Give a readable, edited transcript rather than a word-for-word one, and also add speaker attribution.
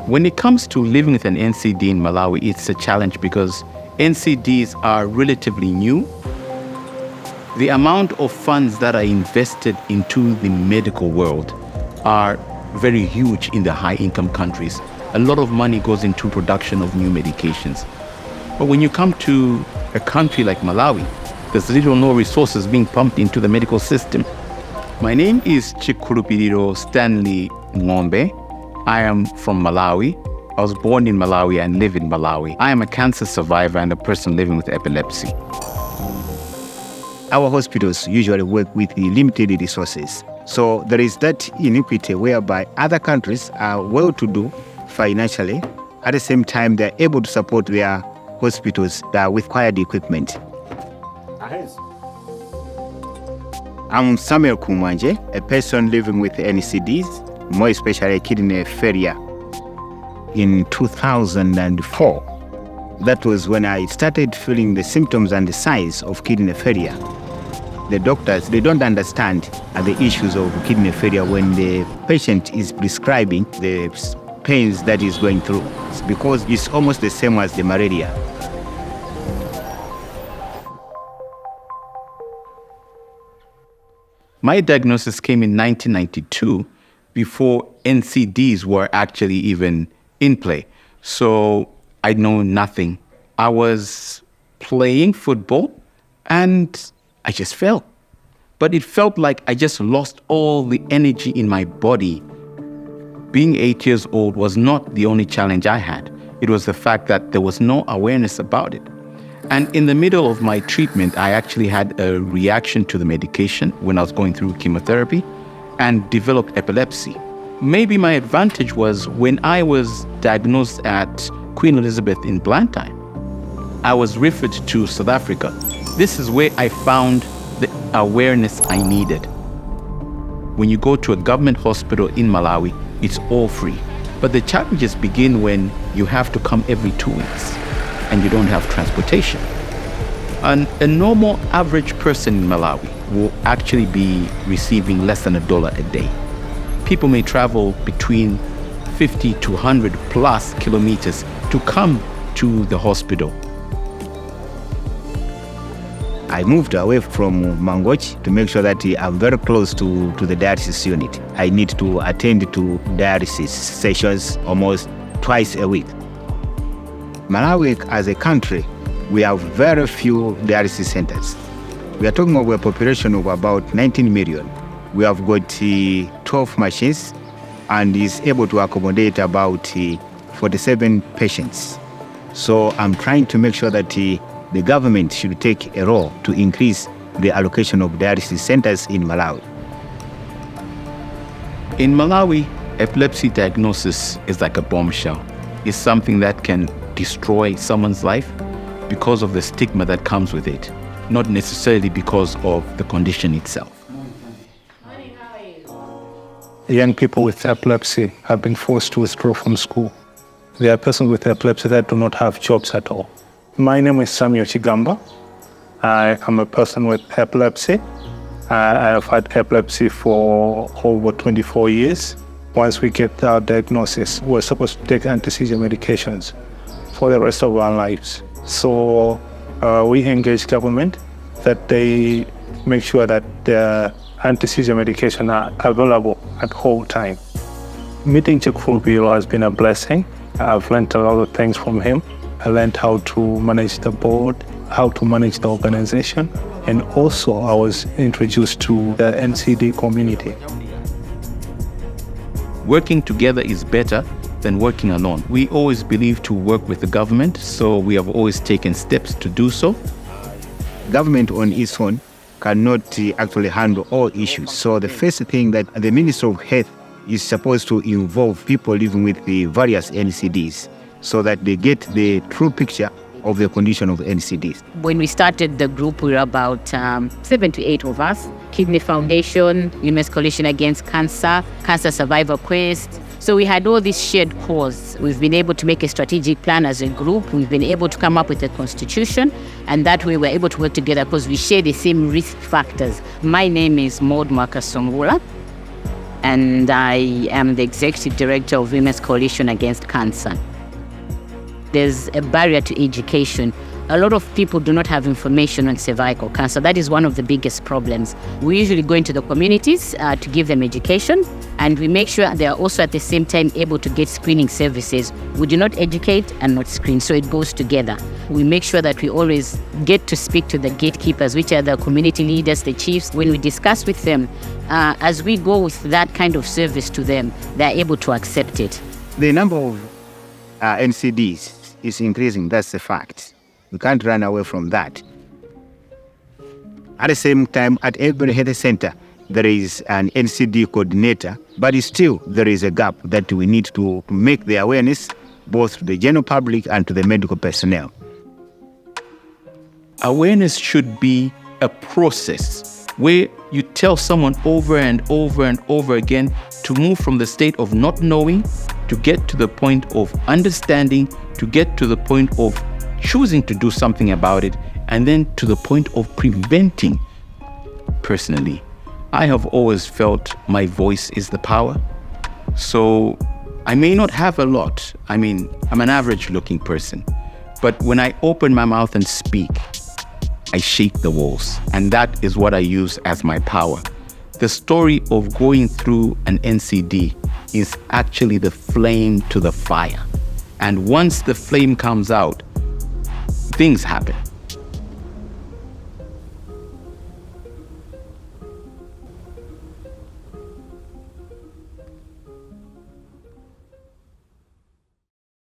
Speaker 1: When it comes to living with an NCD in Malawi, it's a challenge because NCDs are relatively new. The amount of funds that are invested into the medical world are very huge in the high-income countries. A lot of money goes into production of new medications. But when you come to a country like Malawi, there's little or no resources being pumped into the medical system. My name is Chikhu Stanley Ngombe. I am from Malawi. I was born in Malawi and live in Malawi. I am a cancer survivor and a person living with epilepsy.
Speaker 2: Our hospitals usually work with limited resources. So there is that inequity whereby other countries are well-to-do financially. At the same time, they're able to support their hospitals with required equipment. I'm Samuel Kumwanje, a person living with NCDs, more especially kidney failure. In 2004, that was when I started feeling the symptoms and the signs of kidney failure. The doctors, they don't understand the issues of kidney failure when the patient is prescribing the pains that he's going through. It's because it's almost the same as the malaria.
Speaker 1: My diagnosis came in 1992 before NCDs were actually even in play. So I know nothing. I was playing football and I just fell. But it felt like I just lost all the energy in my body. Being 8 years old was not the only challenge I had. It was the fact that there was no awareness about it. And in the middle of my treatment, I actually had a reaction to the medication when I was going through chemotherapy and developed epilepsy. Maybe my advantage was when I was diagnosed at Queen Elizabeth in Blantyre, I was referred to South Africa. This is where I found the awareness I needed. When you go to a government hospital in Malawi, it's all free. But the challenges begin when you have to come every 2 weeks and you don't have transportation. And a normal average person in Malawi will actually be receiving less than $1 a day. People may travel between 50 to 100 plus kilometers to come to the hospital.
Speaker 2: I moved away from Mangochi to make sure that I'm very close to the dialysis unit. I need to attend to dialysis sessions almost twice a week. Malawi as a country, we have very few dialysis centers. We are talking of a population of about 19 million. We have got 12 machines and is able to accommodate about 47 patients. So I'm trying to make sure that the government should take a role to increase the allocation of dialysis centers in Malawi.
Speaker 1: In Malawi, epilepsy diagnosis is like a bombshell. It's something that can destroy someone's life because of the stigma that comes with it, not necessarily because of the condition itself.
Speaker 3: Young people with epilepsy have been forced to withdraw from school. There are persons with epilepsy that do not have jobs at all. My name is Samuel Chigamba. I am a person with epilepsy. I have had epilepsy for over 24 years. Once we get our diagnosis, we're supposed to take anti-seizure medications for the rest of our lives. So we engage government that they make sure that the anti-seizure medication are available at all time. Meeting Chikhu has been a blessing. I've learned a lot of things from him. I learned how to manage the board, how to manage the organization, and also I was introduced to the NCD community.
Speaker 1: Working together is better than working alone. We always believe to work with the government, so we have always taken steps to do so.
Speaker 2: Government on its own cannot actually handle all issues. So the first thing that the Minister of Health is supposed to involve people living with the various NCDs so that they get the true picture of the condition of NCDs.
Speaker 4: When we started the group, we were about 7 to 8 of us. Kidney Foundation, Women's Coalition Against Cancer, Cancer Survivor Quest. So we had all this shared cause. We've been able to make a strategic plan as a group. We've been able to come up with a constitution, and that way we're able to work together because we share the same risk factors. My name is Maud Makasongula, and I am the Executive Director of Women's Coalition Against Cancer. There's a barrier to education. A lot of people do not have information on cervical cancer. That is one of the biggest problems. We usually go into the communities to give them education, and we make sure they are also at the same time able to get screening services. We do not educate and not screen, so it goes together. We make sure that we always get to speak to the gatekeepers, which are the community leaders, the chiefs. When we discuss with them, as we go with that kind of service to them, they're able to accept it.
Speaker 2: The number of NCDs is increasing, that's a fact. We can't run away from that. At the same time, at every health center, there is an NCD coordinator, but still there is a gap that we need to make the awareness both to the general public and to the medical personnel.
Speaker 1: Awareness should be a process where you tell someone over and over and over again to move from the state of not knowing to get to the point of understanding, to get to the point of choosing to do something about it, and then to the point of preventing. Personally, I have always felt my voice is the power. So I may not have a lot. I'm an average looking person. But when I open my mouth and speak, I shake the walls. And that is what I use as my power. The story of going through an NCD is actually the flame to the fire. And once the flame comes out, things happen.